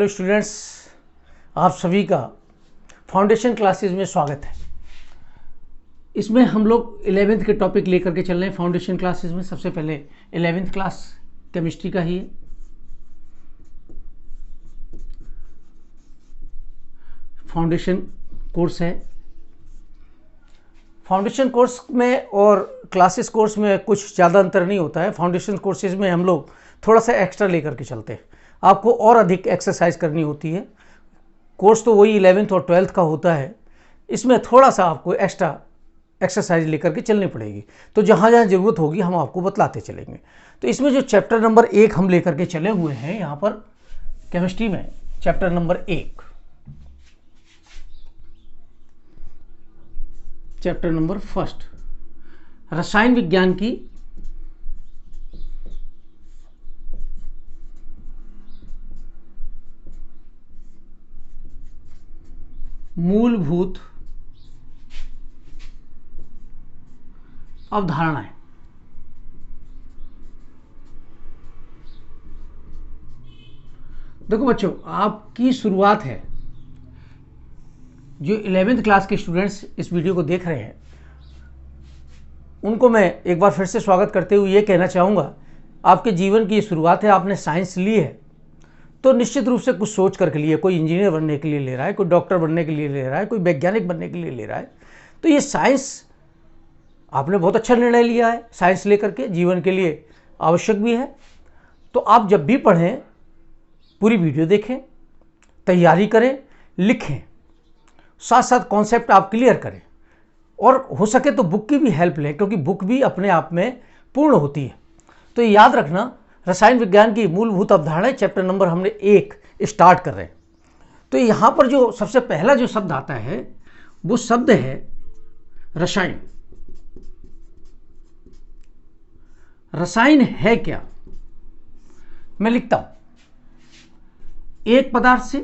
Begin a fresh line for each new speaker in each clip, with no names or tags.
Hello students, आप सभी का फाउंडेशन क्लासेस में स्वागत है। इसमें हम लोग 11th के टॉपिक लेकर के चल रहे हैं। फाउंडेशन क्लासेस में सबसे पहले 11th क्लास केमिस्ट्री का ही है। फाउंडेशन कोर्स है। फाउंडेशन कोर्स में और क्लासेस कोर्स में कुछ ज़्यादा अंतर नहीं होता है। फाउंडेशन कोर्सेज में हम लोग थोड़ा सा एक्स्ट्रा लेकर के चलते हैं, आपको और अधिक एक्सरसाइज करनी होती है। कोर्स तो वही 11th और 12th का होता है, इसमें थोड़ा सा आपको एक्स्ट्रा एक्सरसाइज लेकर के चलनी पड़ेगी। तो जहाँ जहाँ ज़रूरत होगी हम आपको बतलाते चलेंगे। तो इसमें जो चैप्टर नंबर 1 हम लेकर के चले हुए हैं यहाँ पर केमिस्ट्री में, चैप्टर नंबर 1, चैप्टर नंबर 1 रसायन विज्ञान की मूलभूत अवधारणाएं। देखो बच्चों, आपकी शुरुआत है। जो 11th क्लास के स्टूडेंट्स इस वीडियो को देख रहे हैं उनको मैं एक बार फिर से स्वागत करते हुए ये कहना चाहूँगा, आपके जीवन की ये शुरुआत है। आपने साइंस ली है तो निश्चित रूप से कुछ सोच करके लिए, कोई इंजीनियर बनने के लिए ले रहा है, कोई डॉक्टर बनने के लिए ले रहा है, कोई वैज्ञानिक बनने के लिए ले रहा है। तो ये साइंस आपने बहुत अच्छा निर्णय लिया है। साइंस लेकर के जीवन के लिए आवश्यक भी है। तो आप जब भी पढ़ें पूरी वीडियो देखें, तैयारी करें, लिखें, साथ साथ कॉन्सेप्ट आप क्लियर करें और हो सके तो बुक की भी हेल्प लें, क्योंकि बुक भी अपने आप में पूर्ण होती है। तो याद रखना, रसायन विज्ञान की मूलभूत अवधारणाएं चैप्टर नंबर हमने 1 स्टार्ट कर रहे हैं। तो यहाँ पर जो सबसे पहला जो शब्द आता है वो शब्द है रसायन। रसायन है क्या? मैं लिखता हूं, एक पदार्थ से,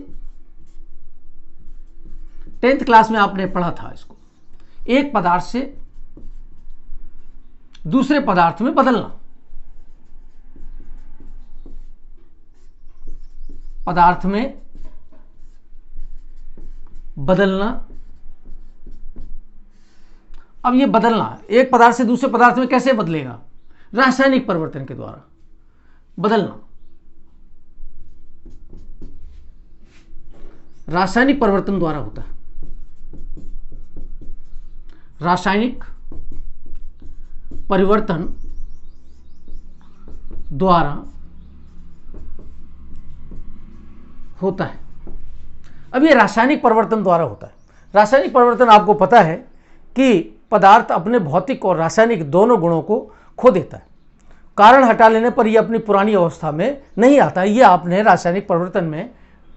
10th क्लास में आपने पढ़ा था इसको, एक पदार्थ से दूसरे पदार्थ में बदलना। पदार्थ में बदलना। अब ये बदलना एक पदार्थ से दूसरे पदार्थ में कैसे बदलेगा? रासायनिक परिवर्तन के द्वारा बदलना। रासायनिक परिवर्तन द्वारा होता है। रासायनिक परिवर्तन द्वारा होता है। अब ये रासायनिक परिवर्तन द्वारा होता है। रासायनिक परिवर्तन आपको पता है कि पदार्थ अपने भौतिक और रासायनिक दोनों गुणों को खो देता है। कारण हटा लेने पर यह अपनी पुरानी अवस्था में नहीं आता। ये आपने रासायनिक परिवर्तन में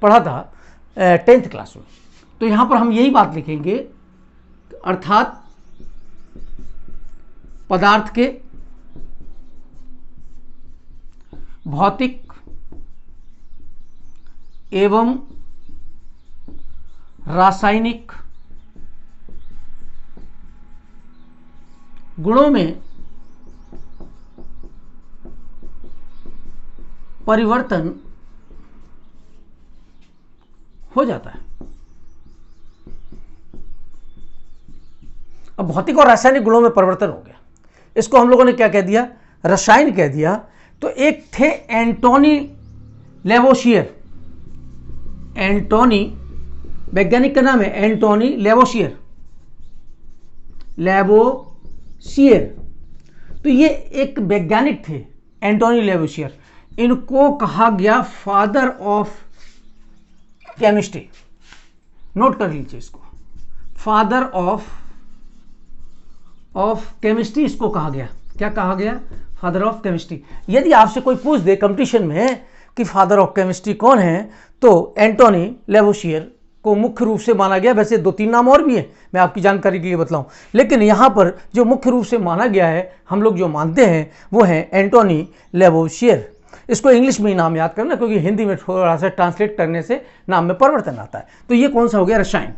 पढ़ा था 10th क्लास में। तो यहां पर हम यही बात लिखेंगे, अर्थात पदार्थ के भौतिक एवं रासायनिक गुणों में परिवर्तन हो जाता है। अब भौतिक और रासायनिक गुणों में परिवर्तन हो गया, इसको हम लोगों ने क्या कह दिया? रसायन कह दिया। तो एक थे एंटोनी लेवोशियर। एंटोनी, वैज्ञानिक का नाम है एंटोनी लेवोशियर। लेवोशियर, तो ये एक वैज्ञानिक थे एंटोनी लेवोशियर। इनको कहा गया फादर ऑफ केमिस्ट्री। नोट कर लीजिए इसको, फादर ऑफ केमिस्ट्री इसको कहा गया। क्या कहा गया? Father of chemistry. यदि आपसे कोई पूछ दे कंपटीशन में कि फादर ऑफ केमिस्ट्री कौन है, तो एंटोनी लेवोशियर को मुख्य रूप से माना गया। वैसे 2-3 नाम और भी हैं, मैं आपकी जानकारी के लिए बतलाऊं, लेकिन यहां पर जो मुख्य रूप से माना गया है, हम लोग जो मानते हैं वो है एंटोनी लेवोशियर। इसको इंग्लिश में ही नाम याद करना, क्योंकि हिंदी में थोड़ा सा ट्रांसलेट करने से नाम में परिवर्तन आता है। तो ये कौन सा हो गया? रसायन।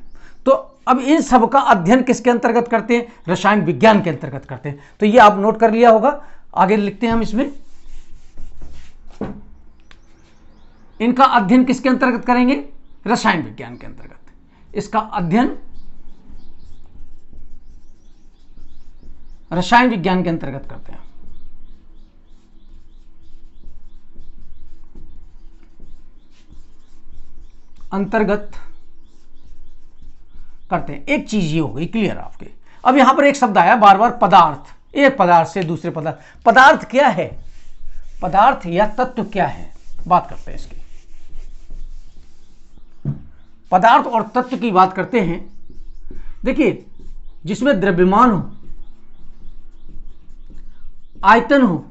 तो अब इन सब का अध्ययन किसके अंतर्गत करते हैं? रसायन विज्ञान के अंतर्गत करते हैं। तो ये आप नोट कर लिया होगा। आगे लिखते हैं हम इसमें, इनका अध्ययन किसके अंतर्गत करेंगे? रसायन विज्ञान के अंतर्गत। इसका अध्ययन रसायन विज्ञान के अंतर्गत करते हैं। अंतर्गत करते हैं। एक चीज ये हो गई क्लियर आपके। अब यहां पर एक शब्द आया बार बार, पदार्थ। एक पदार्थ से दूसरे पदार्थ, पदार्थ क्या है? पदार्थ या तत्व क्या है? बात करते हैं इसकी। पदार्थ और तत्व की बात करते हैं। देखिए, जिसमें द्रव्यमान हो, आयतन हो,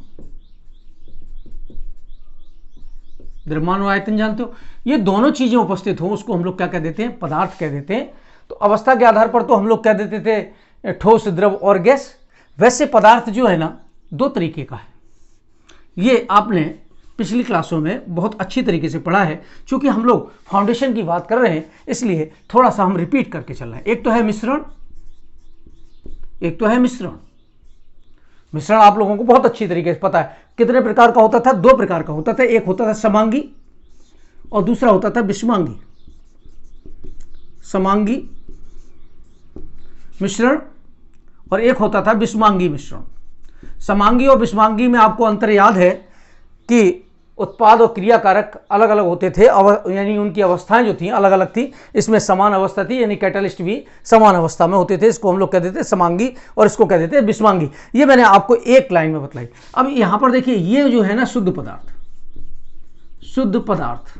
द्रव्यमान और आयतन जानते हो, ये दोनों चीजें उपस्थित हो, उसको हम लोग क्या कह देते हैं? पदार्थ कह देते हैं। तो अवस्था के आधार पर तो हम लोग कह देते थे ठोस, द्रव और गैस। वैसे पदार्थ जो है ना, दो तरीके का है। ये आपने पिछली क्लासों में बहुत अच्छी तरीके से पढ़ा है। चूंकि हम लोग फाउंडेशन की बात कर रहे हैं, इसलिए थोड़ा सा हम रिपीट करके चल रहे हैं। एक तो है मिश्रण, एक तो है मिश्रण। मिश्रण आप लोगों को बहुत अच्छी तरीके से पता है। कितने प्रकार का होता था? दो प्रकार का होता था। एक होता था समांगी और दूसरा होता था विषमांगी। समांगी मिश्रण और एक होता था विषमांगी मिश्रण। समांगी और विषमांगी में आपको अंतर याद है कि उत्पाद और क्रियाकारक अलग अलग होते थे, यानी उनकी अवस्थाएं जो थी अलग अलग थी। इसमें समान अवस्था थी, यानी कैटलिस्ट भी समान अवस्था में होते थे। इसको हम लोग कहते थे समांगी और इसको कहते थे विषमांगी। ये मैंने आपको एक लाइन में बतलाई। अब यहां पर देखिए, ये जो है ना शुद्ध पदार्थ, शुद्ध पदार्थ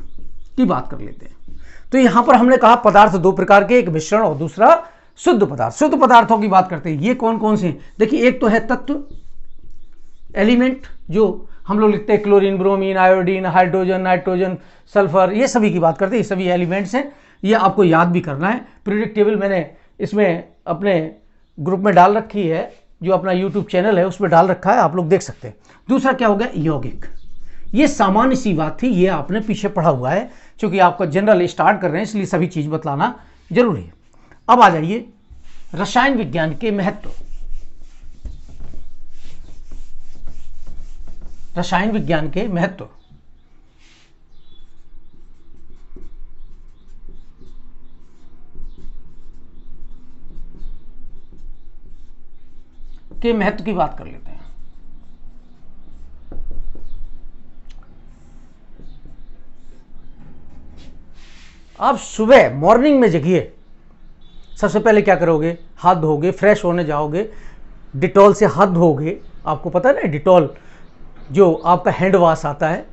की बात कर लेते हैं। तो यहां पर हमने कहा पदार्थ दो प्रकार के, एक मिश्रण और दूसरा शुद्ध पदार्थ। शुद्ध पदार्थों की बात करते हैं। ये कौन कौन से हैं? देखिए, एक तो है तत्व, एलिमेंट, जो हम लोग लिखते हैं chlorine, bromine, iodine, hydrogen, nitrogen, sulphur, ये सभी की बात करते हैं। ये सभी एलिमेंट्स हैं। ये आपको याद भी करना है। पीरियोडिक टेबल मैंने इसमें अपने ग्रुप में डाल रखी है, जो अपना यूट्यूब चैनल है उसमें डाल रखा है, आप लोग देख सकते हैं। दूसरा क्या हो गया? यौगिक। ये सामान्य सी बात थी, ये आपने पीछे पढ़ा हुआ है। चूंकि आपका जनरल स्टार्ट कर रहे हैं, इसलिए सभी चीज बतलाना जरूरी है। अब आ जाइए रसायन विज्ञान के महत्व। रसायन विज्ञान के महत्व। के महत्व की बात कर लेते हैं। आप सुबह मॉर्निंग में जगिए, सबसे पहले क्या करोगे? हाथ धोगे, फ्रेश होने जाओगे, डिटॉल से हाथ धोगे। आपको पता है ना, डिटॉल जो आपका हैंड वॉश आता है।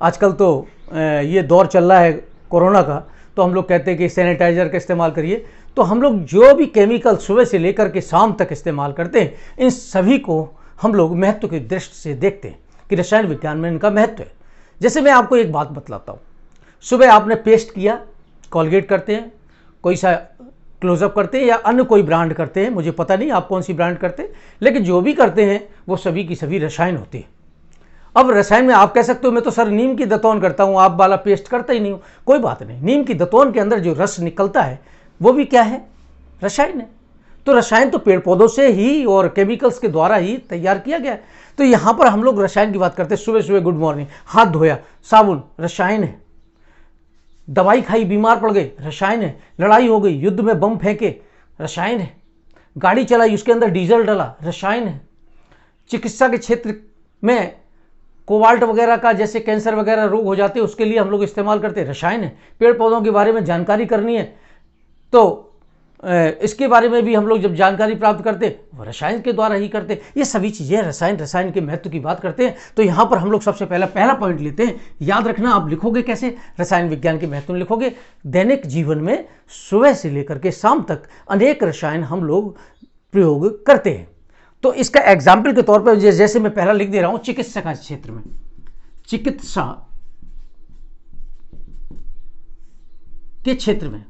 आजकल तो ये दौर चल रहा है कोरोना का, तो हम लोग कहते हैं कि सैनिटाइजर का इस्तेमाल करिए। तो हम लोग जो भी केमिकल सुबह से लेकर के शाम तक इस्तेमाल करते हैं, इन सभी को हम लोग महत्व की दृष्टि से देखते हैं कि रसायन विज्ञान में इनका महत्व है। जैसे मैं आपको एक बात बतलाता हूँ। सुबह आपने पेस्ट किया, कॉलगेट करते हैं, कोई सा क्लोजअप करते हैं या अन्य कोई ब्रांड करते हैं, मुझे पता नहीं आप कौन सी ब्रांड करते हैं, लेकिन जो भी करते हैं वो सभी की सभी रसायन होती है। अब रसायन में आप कह सकते हो मैं तो सर नीम की दतौन करता हूं, आप वाला पेस्ट करता ही नहीं हूं। कोई बात नहीं, नीम की दतौन के अंदर जो रस निकलता है वो भी क्या है? रसायन है। तो रसायन तो पेड़ पौधों से ही और केमिकल्स के द्वारा ही तैयार किया गया है। तो यहां पर हम लोग रसायन की बात करते हैं। सुबह सुबह गुड मॉर्निंग, हाथ धोया, साबुन, रसायन है। दवाई खाई, बीमार पड़ गए, रसायन है। लड़ाई हो गई, युद्ध में बम फेंके, रसायन है। गाड़ी चलाई, उसके अंदर डीजल डाला, रसायन है। चिकित्सा के क्षेत्र में कोबाल्ट वगैरह का, जैसे कैंसर वगैरह रोग हो जाते हैं, उसके लिए हम लोग इस्तेमाल करते हैं, रसायन है। पेड़ पौधों के बारे में जानकारी करनी है तो इसके बारे में भी हम लोग जब जानकारी प्राप्त करते वो रसायन के द्वारा ही करते। ये सभी चीज़ें रसायन के महत्व की बात करते हैं। तो यहाँ पर हम लोग सबसे पहला पॉइंट लेते हैं। याद रखना, आप लिखोगे कैसे? रसायन विज्ञान के महत्व में लिखोगे। दैनिक जीवन में सुबह से लेकर के शाम तक अनेक रसायन हम लोग प्रयोग करते हैं। तो इसका एग्जाम्पल के तौर पर जैसे मैं पहला लिख दे रहा हूँ, चिकित्सा का क्षेत्र में, चिकित्सा के क्षेत्र में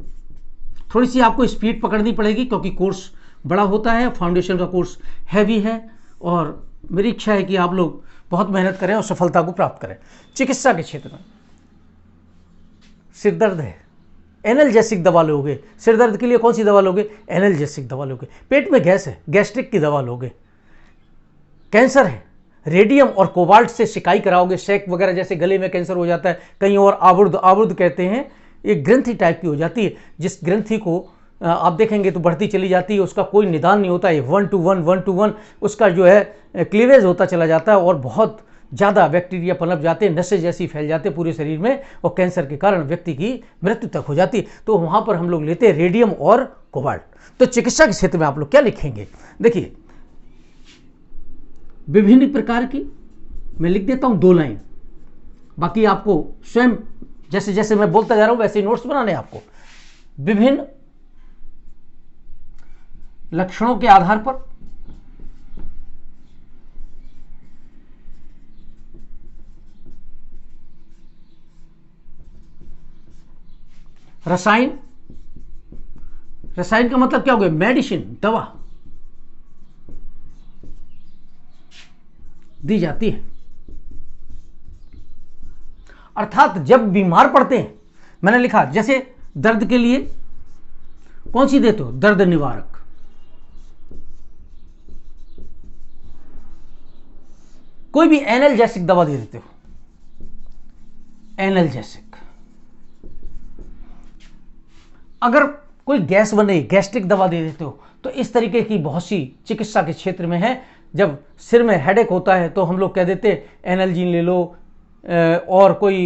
थोड़ी सी आपको स्पीड पकड़नी पड़ेगी, क्योंकि कोर्स बड़ा होता है, फाउंडेशन का कोर्स हैवी है, और मेरी इच्छा है कि आप लोग बहुत मेहनत करें और सफलता को प्राप्त करें। चिकित्सा के क्षेत्र में सिरदर्द है, एनाल्जेसिक दवा लोगे। सिरदर्द के लिए कौन सी दवा लोगे? एनाल्जेसिक दवा लोगे। पेट में गैस है, गैस्ट्रिक की दवा लोगे। कैंसर है, रेडियम और कोबाल्ट से सिकाई कराओगे, शेक वगैरह जैसे गले में कैंसर हो जाता है, कहीं और आवर्द आवर्द कहते हैं, एक ग्रंथि टाइप की हो जाती है, जिस ग्रंथि को आप देखेंगे तो बढ़ती चली जाती है, उसका कोई निदान नहीं होता है, 1 to 1 उसका जो है क्लीवेज होता चला जाता है और बहुत ज़्यादा बैक्टीरिया पनप जाते हैं, नशे जैसी फैल जाते हैं पूरे शरीर में और कैंसर के कारण व्यक्ति की मृत्यु तक हो जाती है। तो वहाँ पर हम लोग लेते हैं रेडियम और कोबाल्ट। तो चिकित्सा के क्षेत्र में आप लोग क्या लिखेंगे, देखिए विभिन्न प्रकार की, मैं लिख देता हूँ 2 लाइन, बाकी आपको स्वयं जैसे जैसे मैं बोलता जा रहा हूँ वैसे ही नोट्स बनाने आपको। विभिन्न लक्षणों के आधार पर रसायन, रसायन का मतलब क्या हो गया, मेडिसिन, दवा दी जाती है। अर्थात जब बीमार पड़ते हैं, मैंने लिखा जैसे दर्द के लिए कौन सी देते हो, दर्द निवारक, कोई भी एनाल्जेसिक दवा दे देते हो, एनाल्जेसिक। अगर कोई गैस बने, गैस्ट्रिक दवा दे देते हो। तो इस तरीके की बहुत सी चिकित्सा के क्षेत्र में है। जब सिर में हेडेक होता है तो हम लोग कह देते हैं एनाल्जीन ले लो, और कोई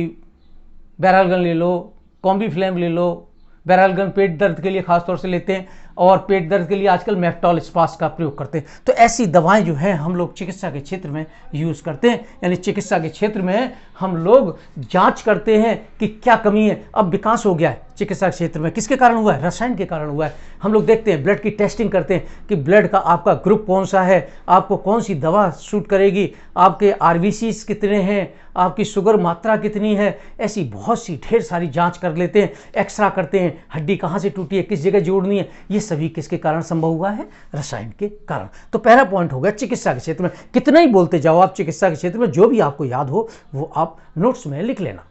बैरालगन ले लो, कॉम्बीफ्लेम ले लो। बैरालगन पेट दर्द के लिए खासतौर से लेते हैं और पेट दर्द के लिए आजकल मेफ्टॉल स्पास का प्रयोग करते हैं। तो ऐसी दवाएं जो है हम लोग चिकित्सा के क्षेत्र में यूज़ करते हैं। यानी चिकित्सा के क्षेत्र में हम लोग जांच करते हैं कि क्या कमी है। अब विकास हो गया है चिकित्सा क्षेत्र में, किसके कारण हुआ है, रसायन के कारण हुआ है। हम लोग देखते हैं, ब्लड की टेस्टिंग करते हैं कि ब्लड का आपका ग्रुप कौन सा है, आपको कौन सी दवा सूट करेगी, आपके आरबीसीज कितने हैं, आपकी शुगर मात्रा कितनी है। ऐसी बहुत सी ढेर सारी जांच कर लेते हैं, एक्सरा करते हैं, हड्डी कहाँ से टूटी है, किस जगह जोड़नी है। ये सभी किसके कारण संभव हुआ है, रसायन के कारण। तो पहला पॉइंट हो गया चिकित्सा के क्षेत्र में। कितना ही बोलते जाओ आप चिकित्सा के क्षेत्र में, जो भी आपको याद हो वो आप नोट्स में लिख लेना।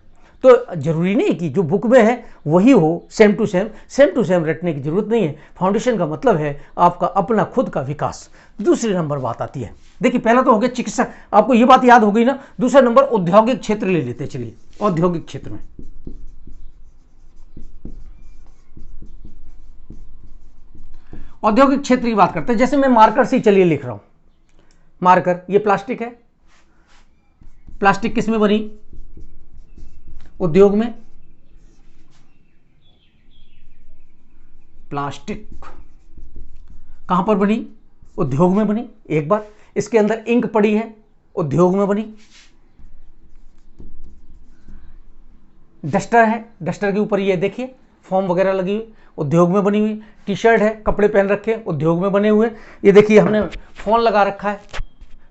तो जरूरी नहीं कि जो बुक में है वही हो, सेम टू सेम रटने की जरूरत नहीं है। फाउंडेशन का मतलब है आपका अपना खुद का विकास। दूसरी नंबर बात आती है, देखिए पहला तो हो गया चिकित्सा, आपको ये बात याद हो गई ना। दूसरा नंबर औद्योगिक क्षेत्र ले लेते हैं। चलिए औद्योगिक क्षेत्र में औद्योगिक क्षेत्र की बात करते हैं। जैसे मैं मार्कर से चलिए लिख रहा हूं, मार्कर, ये प्लास्टिक है। प्लास्टिक किस में बनी, उद्योग में। प्लास्टिक कहां पर बनी, उद्योग में बनी। एक बार इसके अंदर इंक पड़ी है, उद्योग में बनी। डस्टर है, डस्टर के ऊपर ये देखिए फॉर्म वगैरह लगी हुई, उद्योग में बनी हुई। टी शर्ट है, कपड़े पहन रखे, उद्योग में बने हुए। ये देखिए हमने फोन लगा रखा है,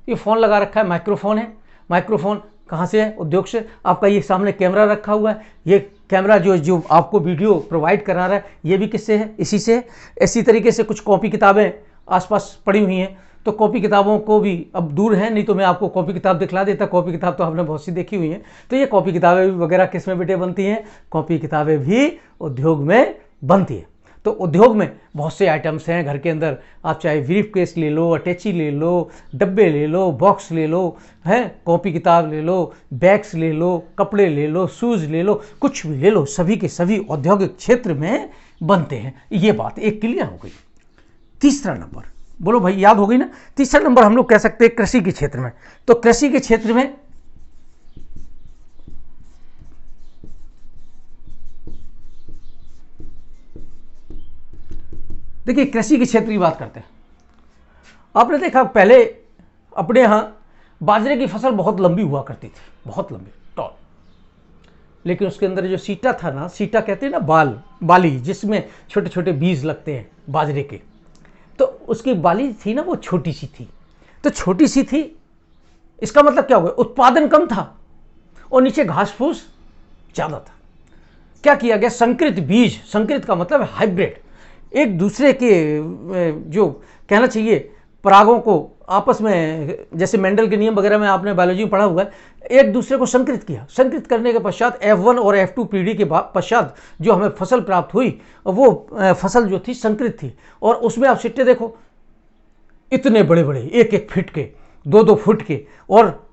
ये फोन लगा रखा है, माइक्रोफोन है। माइक्रोफोन कहाँ से है, उद्योग से। आपका ये सामने कैमरा रखा हुआ है, ये कैमरा जो आपको वीडियो प्रोवाइड करा रहा है, ये भी किससे है, इसी से है। इसी तरीके से कुछ कॉपी किताबें आसपास पड़ी हुई हैं, तो कॉपी किताबों को भी, अब दूर है नहीं तो मैं आपको कॉपी किताब दिखला देता। कॉपी किताब तो आपने बहुत सी देखी हुई हैं। तो ये कॉपी किताबें भी वगैरह किस में बेटे बनती हैं, कॉपी किताबें भी उद्योग में बनती है। तो उद्योग में बहुत से आइटम्स हैं घर के अंदर। आप चाहे ब्रीफ केस ले लो, अटैची ले लो, डब्बे ले लो, बॉक्स ले लो, हैं, कॉपी किताब ले लो, बैग्स ले लो, कपड़े ले लो, शूज़ ले लो, कुछ भी ले लो, सभी के सभी औद्योगिक क्षेत्र में बनते हैं। ये बात एक क्लियर हो गई। तीसरा नंबर, बोलो भाई याद हो गई ना। तीसरा नंबर हम लोग कह सकते हैं कृषि के क्षेत्र में। तो कृषि के क्षेत्र में देखिए, कृषि के क्षेत्र की बात करते हैं। आपने देखा पहले अपने यहाँ बाजरे की फसल बहुत लंबी हुआ करती थी, बहुत लंबी, टॉल। लेकिन उसके अंदर जो सीटा था ना, सीटा कहते हैं ना, बाली, जिसमें छोटे छोटे बीज लगते हैं बाजरे के, तो उसकी बाली थी ना वो छोटी सी थी। तो छोटी सी थी, इसका मतलब क्या हो गया, उत्पादन कम था और नीचे घास फूस ज़्यादा था। क्या किया गया, संकरित बीज, संकरित का मतलब है हाइब्रिड, एक दूसरे के जो कहना चाहिए परागों को आपस में, जैसे मेंडल के नियम वगैरह में आपने बायोलॉजी में पढ़ा हुआ है, एक दूसरे को संकरित किया। संकरित करने के पश्चात F1 और F2 पीढ़ी के पश्चात जो हमें फसल प्राप्त हुई, वो फसल जो थी संकरित थी। और उसमें आप सिट्टे देखो, इतने बड़े बड़े 1-1 फीट के, 2-2 फुट के, और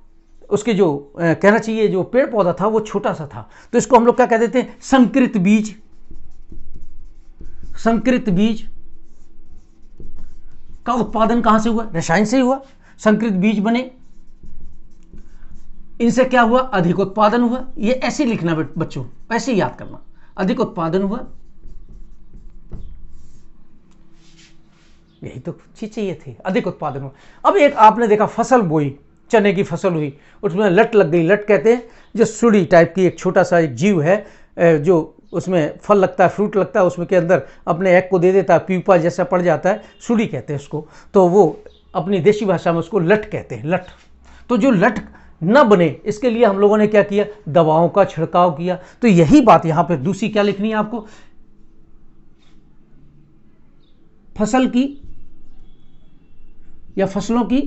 उसके जो कहना चाहिए जो पेड़ पौधा था वो छोटा सा था। तो इसको हम लोग क्या कह देते हैं, संकरित बीज। संकरित बीज का उत्पादन कहां से हुआ, रसायन से ही हुआ। संकरित बीज बने, इनसे क्या हुआ, अधिक उत्पादन हुआ। ये ऐसे लिखना बच्चों, ऐसे याद करना, अधिक उत्पादन हुआ। यही तो चीज चाहिए थी, अधिक उत्पादन हुआ। अब एक आपने देखा फसल बोई, चने की फसल हुई, उसमें लट लग गई। लट कहते हैं जो सुड़ी टाइप की एक छोटा सा एक जीव है जो उसमें फल लगता है, फ्रूट लगता है, उसमें के अंदर अपने एग को दे देता है, प्यूपा जैसा पड़ जाता है, सुड़ी कहते हैं उसको। तो वो अपनी देशी भाषा में उसको लट कहते हैं, लट। तो जो लट न बने इसके लिए हम लोगों ने क्या किया, दवाओं का छिड़काव किया। तो यही बात यहां पर दूसरी क्या लिखनी है आपको, फसल की या फसलों की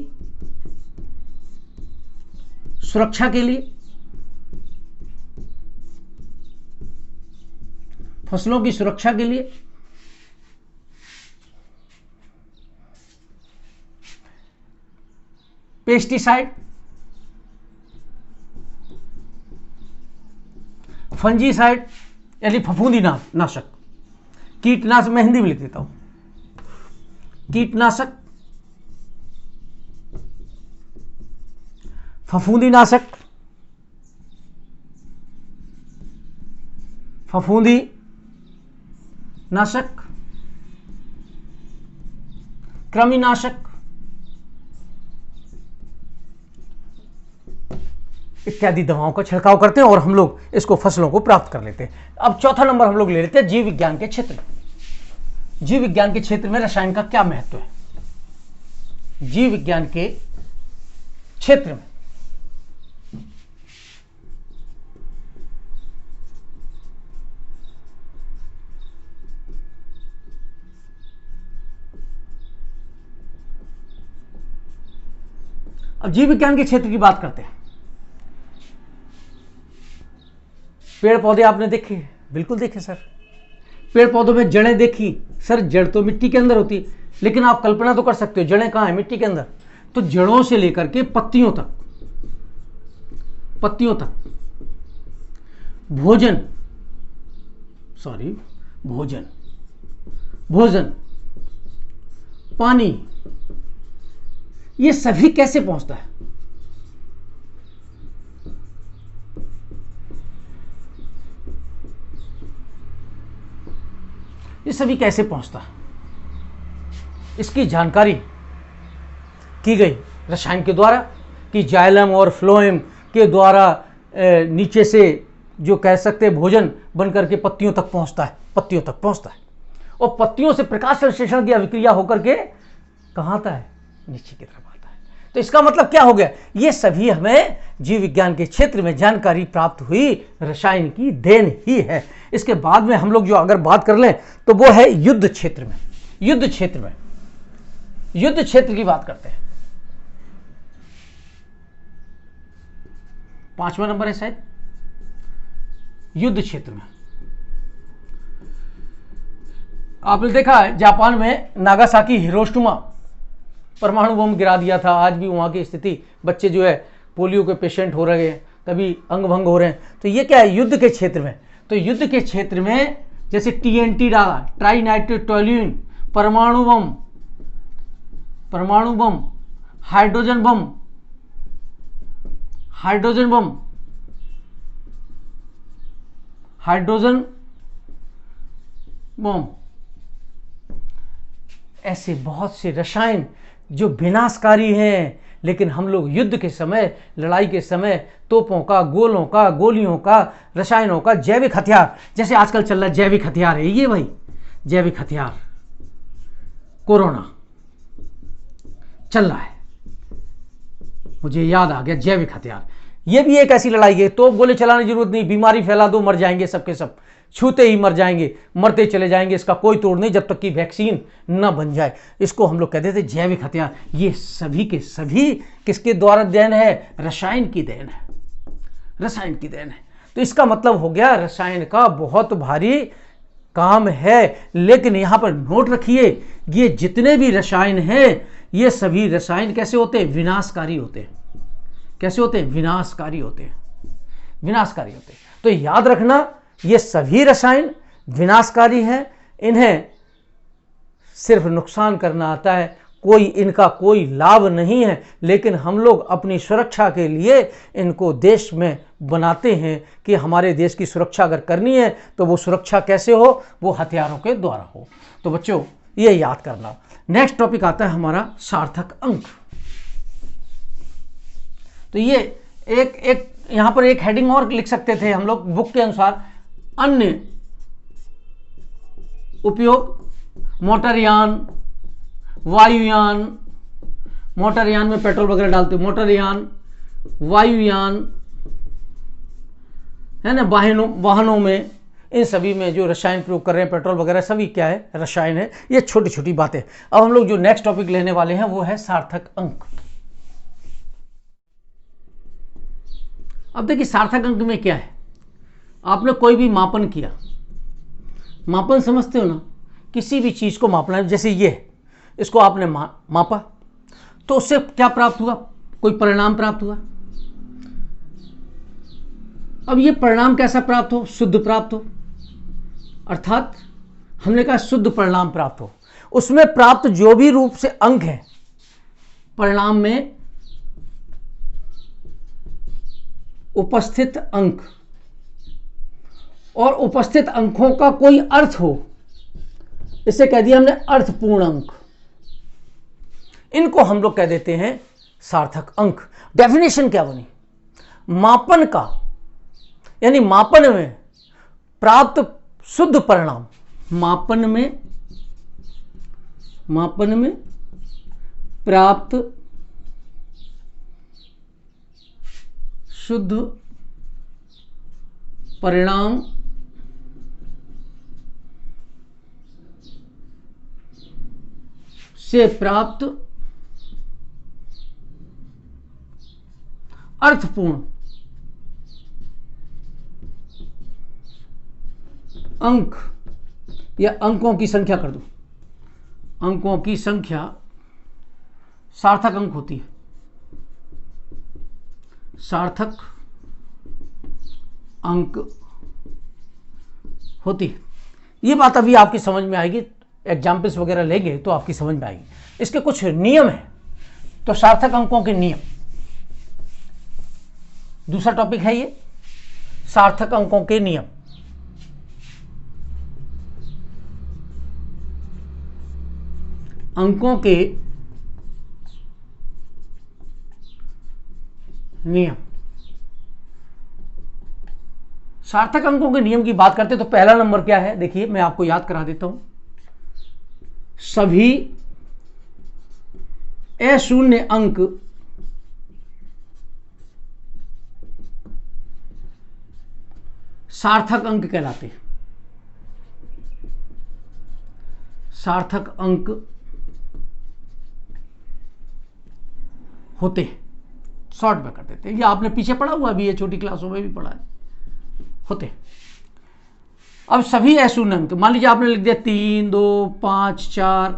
सुरक्षा के लिए, फसलों की सुरक्षा के लिए पेस्टिसाइड, फंजीसाइड यानी फफूंदी नाशक, कीटनाशक, मैं हिंदी में लिख देता हूं, कीटनाशक, फफूंदी नाशक, फफूंदी नाशक, कृमिनाशक इत्यादि दवाओं का छिड़काव करते हैं और हम लोग इसको फसलों को प्राप्त कर लेते हैं। अब चौथा नंबर हम लोग ले लेते हैं जीव विज्ञान के क्षेत्र में। जीव विज्ञान के क्षेत्र में रसायन का क्या महत्व है, जीव विज्ञान के क्षेत्र में अब जीव विज्ञान के क्षेत्र की बात करते हैं। पेड़ पौधे आपने देखे, बिल्कुल देखे सर। पेड़ पौधों में जड़ें देखी सर, जड़ तो मिट्टी के अंदर होती है, लेकिन आप कल्पना तो कर सकते हो जड़ें कहां है, मिट्टी के अंदर। तो जड़ों से लेकर के पत्तियों तक, पत्तियों तक भोजन, सॉरी भोजन, भोजन, पानी, ये सभी कैसे पहुंचता है, ये सभी कैसे पहुंचता है, इसकी जानकारी की गई रसायन के द्वारा कि जाइलम और फ्लोएम के द्वारा नीचे से जो कह सकते हैं भोजन बन करके पत्तियों तक पहुंचता है, पत्तियों तक पहुंचता है, और पत्तियों से प्रकाश संश्लेषण की अभिक्रिया होकर के कहां आता है, नीचे की तरफ आता है। तो इसका मतलब क्या हो गया, ये सभी हमें जीव विज्ञान के क्षेत्र में जानकारी प्राप्त हुई रसायन की देन ही है। इसके बाद में हम लोग जो अगर बात कर लें तो वो है युद्ध क्षेत्र में। युद्ध क्षेत्र में, युद्ध क्षेत्र की बात करते हैं, 5वां नंबर है शायद, युद्ध क्षेत्र में। आपने देखा है जापान में नागासाकी हिरोशिमा परमाणु बम गिरा दिया था। आज भी वहां की स्थिति, बच्चे जो है पोलियो के पेशेंट हो रहे हैं, कभी अंग भंग हो रहे हैं। तो ये क्या है, युद्ध के क्षेत्र में। तो युद्ध के क्षेत्र में जैसे TNT डाला, ट्राई नाइट्रोटोल्यूइन, परमाणु बम, परमाणु bomb, hydrogen bomb, hydrogen bomb, hydrogen bomb, ऐसे बहुत से रसायन जो विनाशकारी हैं, लेकिन हम लोग युद्ध के समय, लड़ाई के समय तोपों का, गोलों का, गोलियों का, रसायनों का, जैविक हथियार, जैसे आजकल चल रहा है जैविक हथियार है ये भाई, जैविक हथियार, कोरोना चल रहा है, मुझे याद आ गया जैविक हथियार। ये भी एक ऐसी लड़ाई है, तोप गोले चलाने की जरूरत नहीं, बीमारी फैला दो, मर जाएंगे सबके सब, छूते ही मर जाएंगे, मरते चले जाएंगे, इसका कोई तोड़ नहीं जब तक कि वैक्सीन न बन जाए। इसको हम लोग कहते थे जैविक हथियार। ये सभी के सभी किसके द्वारा देन है, रसायन की देन है, रसायन की देन है। तो इसका मतलब हो गया रसायन का बहुत भारी काम है। लेकिन यहां पर नोट रखिए, ये जितने भी रसायन हैं ये सभी रसायन कैसे होते हैं? विनाशकारी होते हैं। कैसे होते हैं? विनाशकारी होते हैं। विनाशकारी होते हैं। तो याद रखना, ये सभी रसायन विनाशकारी हैं, इन्हें सिर्फ नुकसान करना आता है, इनका कोई लाभ नहीं है। लेकिन हम लोग अपनी सुरक्षा के लिए इनको देश में बनाते हैं कि हमारे देश की सुरक्षा अगर करनी है तो वो सुरक्षा कैसे हो? वो हथियारों के द्वारा हो। तो बच्चों ये याद करना। नेक्स्ट टॉपिक आता है हमारा सार्थक अंक। तो ये एक यहां पर एक हेडिंग और लिख सकते थे हम लोग बुक के अनुसार, अन्य उपयोग, मोटरयान, वायुयान, मोटरयान में पेट्रोल वगैरह डालते हो, मोटरयान, वायुयान, है ना, वाहनों में, इन सभी में जो रसायन प्रयोग कर रहे हैं, पेट्रोल वगैरह सभी क्या है? रसायन है। ये छोटी छोटी बातें। अब हम लोग जो नेक्स्ट टॉपिक लेने वाले हैं वो है सार्थक अंक। अब देखिए सार्थक अंक में क्या है? आपने कोई भी मापन किया, मापन समझते हो ना, किसी भी चीज को मापना है, जैसे ये, इसको आपने मापा तो उससे क्या प्राप्त हुआ? कोई परिणाम प्राप्त हुआ। अब ये परिणाम कैसा प्राप्त हो? शुद्ध प्राप्त हो, अर्थात हमने कहा शुद्ध परिणाम प्राप्त हो। उसमें प्राप्त जो भी रूप से अंक है परिणाम में उपस्थित अंक, और उपस्थित अंकों का कोई अर्थ हो, इसे कह दिया हमने अर्थपूर्ण अंक, इनको हम लोग कह देते हैं सार्थक अंक। डेफिनेशन क्या बनी? मापन का, यानी मापन में प्राप्त शुद्ध परिणाम, मापन में प्राप्त शुद्ध परिणाम से प्राप्त अर्थपूर्ण अंक, या अंकों की संख्या कर दो, अंकों की संख्या सार्थक अंक होती है। सार्थक अंक होती है। ये बात अभी आपकी समझ में आएगी, एग्जाम्पल्स वगैरह लेंगे तो आपकी समझ में आएगी। इसके कुछ नियम हैं। तो सार्थक अंकों के नियम, दूसरा टॉपिक है ये सार्थक अंकों के नियम। अंकों के नियम, सार्थक अंकों के नियम की बात करते तो पहला नंबर क्या है? देखिए मैं आपको याद करा देता हूं। सभी अशून्य अंक सार्थक अंक कहलाते हैं। सार्थक अंक होते हैं, शॉर्ट में कर देते हैं। ये आपने पीछे पढ़ा हुआ भी है, छोटी क्लासों में भी पढ़ा है, होते हैं। अब सभी अशून्य अंक, मान लीजिए आपने लिख दिया 3, 2, 5, 4,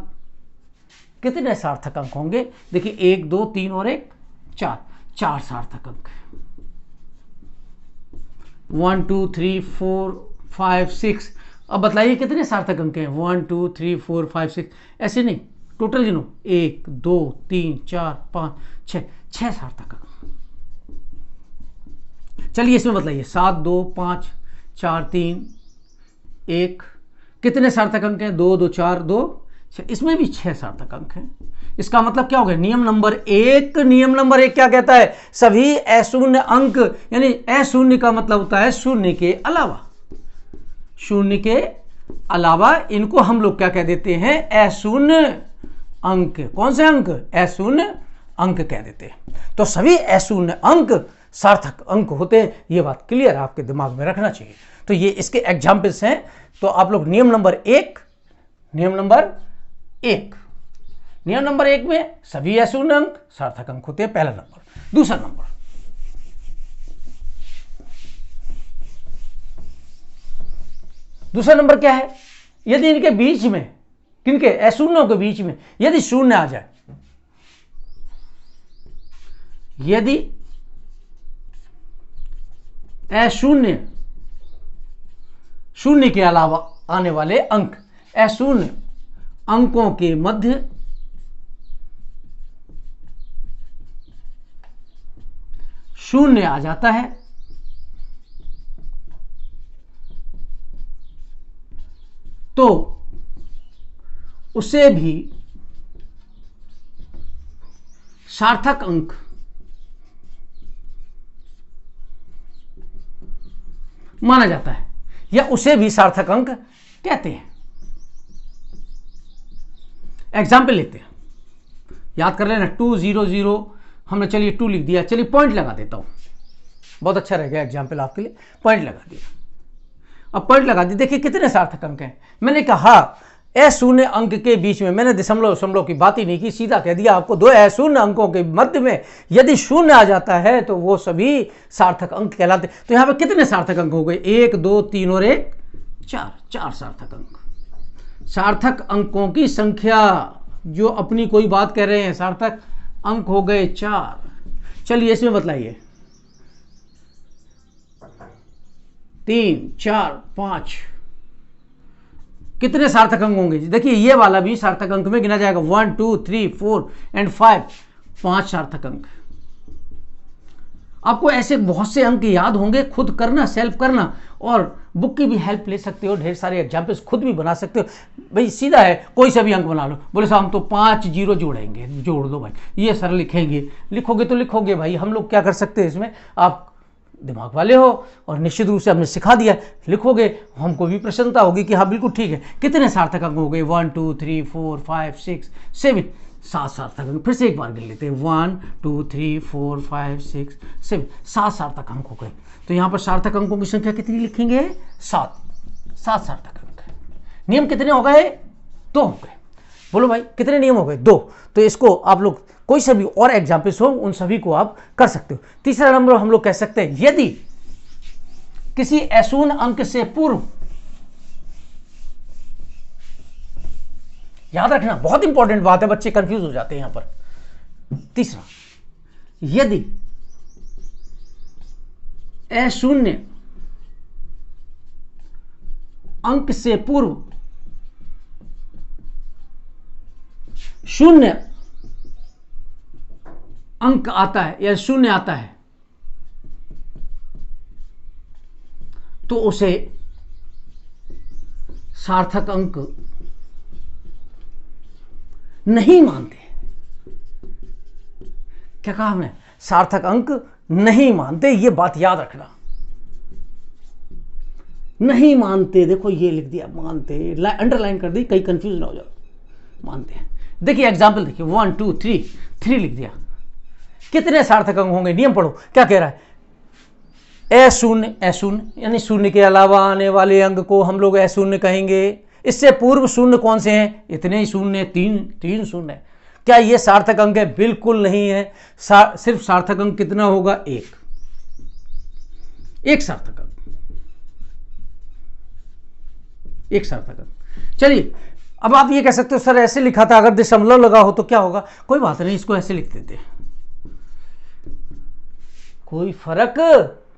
कितने सार्थक अंक होंगे? देखिए 1, 2, 3 और 1, 4, 4 सार्थक अंक। 1, 2, 3, 4, 5, 6। अब बताइए कितने सार्थक अंक हैं? 1, 2, 3, 4, 5, 6, ऐसे नहीं, टोटल गिनो, 1, 2, 3, 4, 5, 6, 6 सार्थक अंक। चलिए इसमें बताइए 7, 2, 5, 4, 3, 1, कितने सार्थक अंक हैं? 2, 2, 4, 2, 6, इसमें भी 6 सार्थक अंक हैं। इसका मतलब क्या हो गया? नियम नंबर एक क्या कहता है? सभी अशून्य अंक, यानी अशून्य का मतलब होता है शून्य के अलावा, शून्य के अलावा, इनको हम लोग क्या कह देते हैं? अशून्य अंक। कौन से अंक? अशून्य अंक कह देते हैं। तो सभी अशून्य अंक सार्थक अंक होते हैं। ये बात क्लियर आपके दिमाग में रखना चाहिए। तो ये इसके एग्जाम्पल्स हैं। तो आप लोग नियम नंबर एक में सभी अशून्य अंक सार्थक अंक होते हैं, पहला नंबर। दूसरा नंबर क्या है? यदि इनके बीच में, किनके? अशून्यों के बीच में यदि शून्य आ जाए, यदि अशून्य शून्य के अलावा आने वाले अंक अशून्य अंकों के मध्य शून्य आ जाता है तो उसे भी सार्थक अंक माना जाता है या उसे भी सार्थक अंक कहते हैं। एग्जाम्पल लेते हैं, याद कर लेना 2 0 0 हमने चलिए 2 लिख दिया, चलिए पॉइंट लगा देता हूं, बहुत अच्छा रहेगा एग्जाम्पल आपके लिए। पॉइंट लगा दिया, अब पॉइंट लगा दिया, देखिए कितने सार्थक अंक हैं। मैंने कहा अशून्य अंक के बीच में, मैंने दशमलव की बात ही नहीं की, सीधा कह दिया आपको दो अशून्य अंकों के मध्य में यदि शून्य आ जाता है तो वो सभी सार्थक अंक कहलाते। तो यहां पर कितने सार्थक अंक हो गए? 1 2 3 और 1 4 सार्थक अंक। सार्थक अंकों की संख्या जो अपनी कोई बात कह रहे हैं, सार्थक अंक हो गए 4। चलिए इसमें बतलाइए 3 4 5 कितने सार्थक अंक होंगे? देखिए ये वाला भी सार्थक अंक में गिना जाएगा, 1 2 3 4 एंड 5, 5 सार्थक अंक। आपको ऐसे बहुत से अंक याद होंगे, खुद करना, सेल्फ करना, और बुक की भी हेल्प ले सकते हो, ढेर सारे एग्जाम्पल्स खुद भी बना सकते हो। भाई सीधा है, कोई सा भी अंक बना लो, बोले साहब हम तो 5 0 जोड़ेंगे, जोड़ दो भाई, ये सर लिखेंगे, लिखोगे तो लिखोगे भाई, हम लोग क्या कर सकते हैं इसमें, आप दिमाग वाले हो और निश्चित रूप से हमने सिखा दिया, लिखोगे, हमको भी प्रसन्नता होगी कि हाँ बिल्कुल ठीक है। कितने सार्थक अंक हो गए? 1 2 3 4 5 6 7, 7 सार्थक अंक। फिर से एक बार गिन लेते हैं, 1 2 3 4 5 6 7, 7 सार्थक अंक हो गए। तो यहाँ पर सार्थक अंकों की संख्या कितनी लिखेंगे? 7 सार्थक अंक। नियम कितने हो गए? 2 हो गए। बोलो भाई कितने नियम हो गए? 2। तो इसको आप लोग कोई सा भी और एग्जाम्पल्स हो उन सभी को आप कर सकते हो। तीसरा नंबर हम लोग कह सकते हैं, यदि किसी अशून्य अंक से पूर्व, याद रखना बहुत इंपॉर्टेंट बात है, बच्चे कंफ्यूज हो जाते हैं यहां पर। तीसरा, यदि अशून्य अंक से पूर्व शून्य अंक आता है या शून्य आता है तो उसे सार्थक अंक नहीं मानते। क्या कहा हमने? सार्थक अंक नहीं मानते, ये बात याद रखना। नहीं मानते, देखो ये लिख दिया मानते, अंडरलाइन कर दी, कहीं कंफ्यूज ना हो जाओ, मानते हैं। देखिए एग्जाम्पल देखिए, 1 2 3 लिख दिया, कितने सार्थक अंक होंगे? नियम पढ़ो, क्या कह रहा है? अशून्य यानी शून्य के अलावा आने वाले अंक को हम लोग अशून्य कहेंगे। इससे पूर्व शून्य कौन से हैं? इतने ही शून्य, 3 शून्य। क्या ये सार्थक अंक है? बिल्कुल नहीं है। सिर्फ सार्थक अंक कितना होगा? 1 सार्थक अंक, 1 सार्थक अंक। चलिए अब आप ये कह सकते हो सर ऐसे लिखा था, अगर दशमलव लगा हो तो क्या होगा? कोई बात नहीं, इसको ऐसे लिख देते, कोई फर्क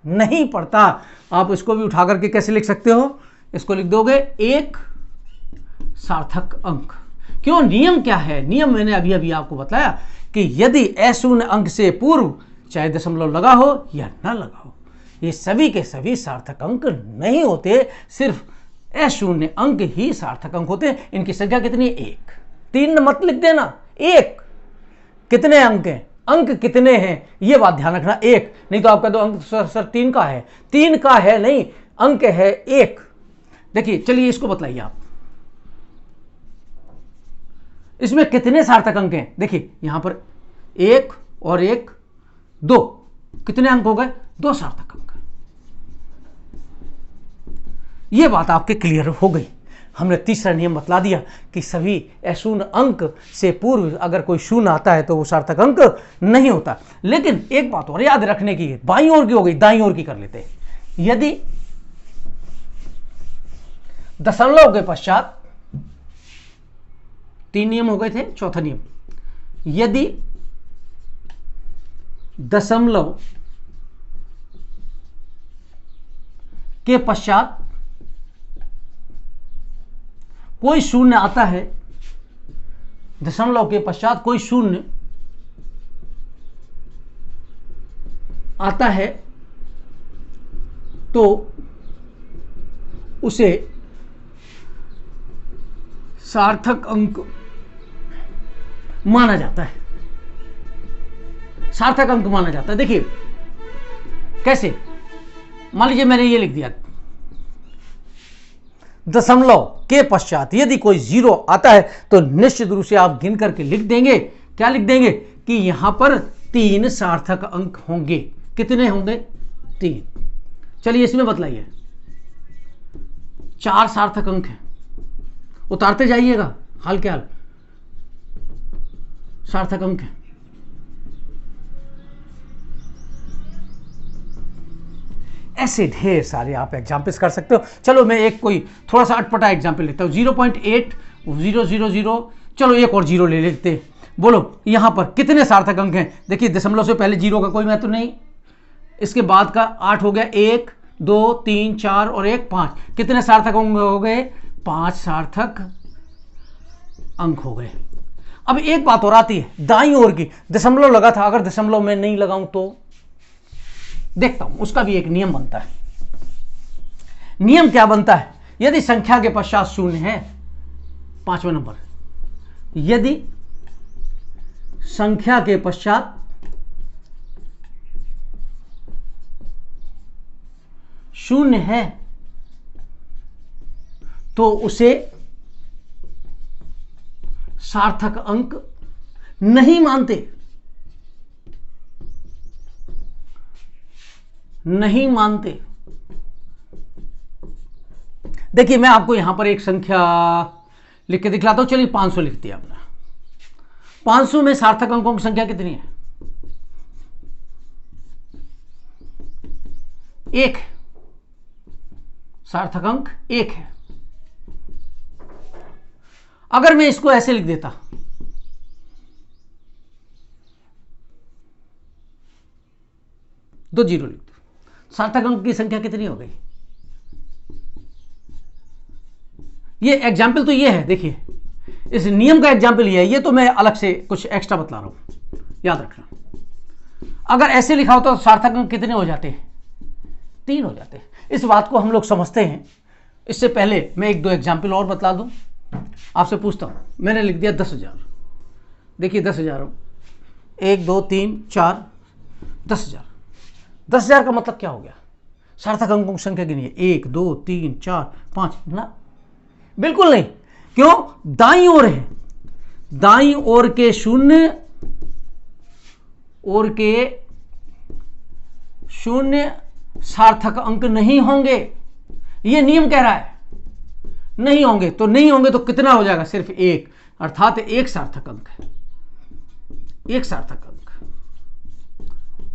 नहीं पड़ता। आप इसको भी उठा करके कैसे लिख सकते हो? इसको लिख दोगे 1 सार्थक अंक। क्यों? नियम क्या है? नियम मैंने अभी अभी आपको बताया कि यदि अशून्य अंक से पूर्व चाहे दशमलव लगा हो या ना लगा हो, ये सभी के सभी सार्थक अंक नहीं होते, सिर्फ अशून्य अंक ही सार्थक अंक होते हैं। इनकी संख्या कितनी है? 1। 3 मत लिख देना, 1। कितने अंक हैं? अंक कितने हैं ये बात ध्यान रखना, 1। नहीं तो आपका तो अंक सर 3 का है, 3 का है नहीं, अंक है 1। देखिए चलिए इसको बतलाइए आप, इसमें कितने सार्थक अंक हैं? देखिए यहां पर 1 और 1 2, कितने अंक हो गए? 2 सार्थक अंक। ये बात आपके क्लियर हो गई। हमने तीसरा नियम बतला दिया कि सभी अशून्य अंक से पूर्व अगर कोई शून्य आता है तो वो सार्थक अंक नहीं होता। लेकिन एक बात और याद रखने की है, बाईं ओर की हो गई, दाईं ओर की कर लेते हैं। यदि दशमलव के पश्चात 3 नियम हो गए थे, चौथा नियम, यदि दशमलव के पश्चात कोई शून्य आता है, दशमलव के पश्चात कोई शून्य आता है तो उसे सार्थक अंक माना जाता है। सार्थक अंक माना जाता है। देखिए कैसे, मान लीजिए मैंने ये लिख दिया, दशमलव के पश्चात यदि कोई जीरो आता है तो निश्चित रूप से आप गिन करके लिख देंगे, क्या लिख देंगे कि यहां पर 3 सार्थक अंक होंगे। कितने होंगे? 3। चलिए इसमें बतलाइए, 4 सार्थक अंक हैं, उतारते जाइएगा हाल के हाल सार्थक अंक हैं। ऐसे ढेर सारे आप एग्जाम्पल्स कर सकते हो। चलो मैं एक कोई थोड़ा सा अटपटा एग्जाम्पल लेता हूँ, 0.8000, चलो एक और जीरो ले लेते हैं। बोलो यहां पर कितने सार्थक अंक हैं? देखिए दशमलव से पहले जीरो का कोई महत्व नहीं, इसके बाद का 8 हो गया, 1 2 3 4 और 1 5। कितने सार्थक अंक हो गए? 5 सार्थक अंक हो गए। अब एक बात और आती है, दाईं ओर की दशमलव लगा था, अगर दशमलव में नहीं लगाऊं तो देखता हूं, उसका भी एक नियम बनता है। नियम क्या बनता है? यदि संख्या के पश्चात शून्य है, 5वां नंबर, यदि संख्या के पश्चात शून्य है तो उसे सार्थक अंक नहीं मानते, नहीं मानते। देखिए मैं आपको यहां पर एक संख्या लिख के दिखलाता हूं। चलिए 500 लिख दिया हमने। 500 में सार्थक अंकों की संख्या कितनी है? 1 है, सार्थक अंक 1 है। अगर मैं इसको ऐसे लिख देता, दो जीरो लिख दो, सार्थक अंक की संख्या कितनी हो गई? ये एग्जाम्पल तो ये है, देखिए इस नियम का एग्जाम्पल ये है, ये तो मैं अलग से कुछ एक्स्ट्रा बतला रहा हूं, याद रखना। अगर ऐसे लिखा होता तो सार्थक अंक कितने हो जाते? 3 हो जाते। इस बात को हम लोग समझते हैं। इससे पहले मैं 1-2 एग्जाम्पल और बतला दूं। आपसे पूछता हूं, मैंने लिख दिया 10,000। देखिए 10,000, 1 2 3 4, 10,000। 10,000 का मतलब क्या हो गया? सार्थक अंकों की संख्या गिनिए, 1 2 3 4 5 ना, बिल्कुल नहीं। क्यों? दाईं ओर है, दाईं ओर के शून्य, ओर के शून्य सार्थक अंक नहीं होंगे, यह नियम कह रहा है। नहीं होंगे तो नहीं होंगे तो कितना हो जाएगा? सिर्फ 1, अर्थात 1 सार्थक अंक है, 1 सार्थक अंक।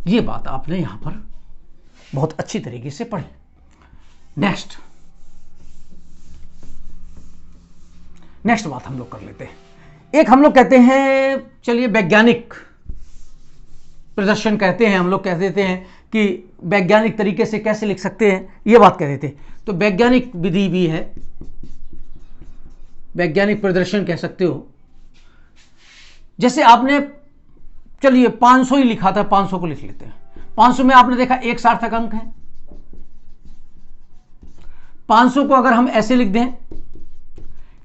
यह बात आपने यहां पर बहुत अच्छी तरीके से पढ़ी। नेक्स्ट बात हम लोग कर लेते हैं। एक हम लोग कहते हैं, चलिए वैज्ञानिक प्रदर्शन कहते हैं, हम लोग कह देते हैं कि वैज्ञानिक तरीके से कैसे लिख सकते हैं, ये बात कह देते हैं। तो वैज्ञानिक विधि भी है, वैज्ञानिक प्रदर्शन कह सकते हो। जैसे आपने, चलिए 500 ही लिखा था, 500 को लिख लेते हैं। 500 में आपने देखा 1 सार्थक अंक है। 500 को अगर हम ऐसे लिख दें,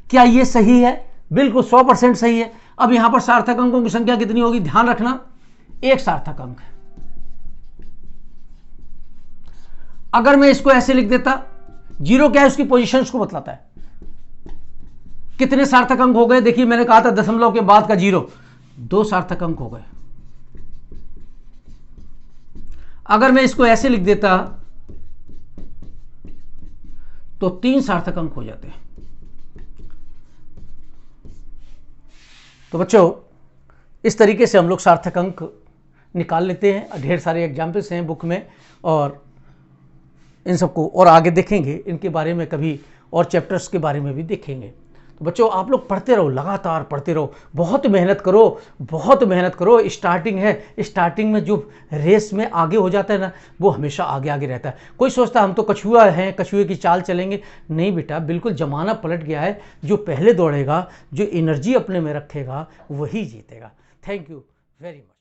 क्या ये सही है? बिल्कुल 100% सही है। अब यहां पर सार्थक अंकों की संख्या कितनी होगी? ध्यान रखना, 1 सार्थक अंक है। अगर मैं इसको ऐसे लिख देता, जीरो क्या है? उसकी पोजीशंस को बतलाता है। कितने सार्थक अंक हो गए? देखिए मैंने कहा था दशमलव के बाद का जीरो, 2 सार्थक अंक हो गए। अगर मैं इसको ऐसे लिख देता तो 3 सार्थक अंक हो जाते हैं। तो बच्चों इस तरीके से हम लोग सार्थक अंक निकाल लेते हैं। ढेर सारे एग्जाम्पल्स हैं बुक में, और इन सबको और आगे देखेंगे, इनके बारे में कभी और चैप्टर्स के बारे में भी देखेंगे। तो बच्चों आप लोग पढ़ते रहो, लगातार पढ़ते रहो, बहुत मेहनत करो, बहुत मेहनत करो। स्टार्टिंग है, स्टार्टिंग में जो रेस में आगे हो जाता है ना, वो हमेशा आगे आगे रहता है। कोई सोचता है हम तो कछुआ हैं, कछुए की चाल चलेंगे। नहीं बेटा, बिल्कुल ज़माना पलट गया है। जो पहले दौड़ेगा, जो एनर्जी अपने में रखेगा, वही जीतेगा। Thank you very much.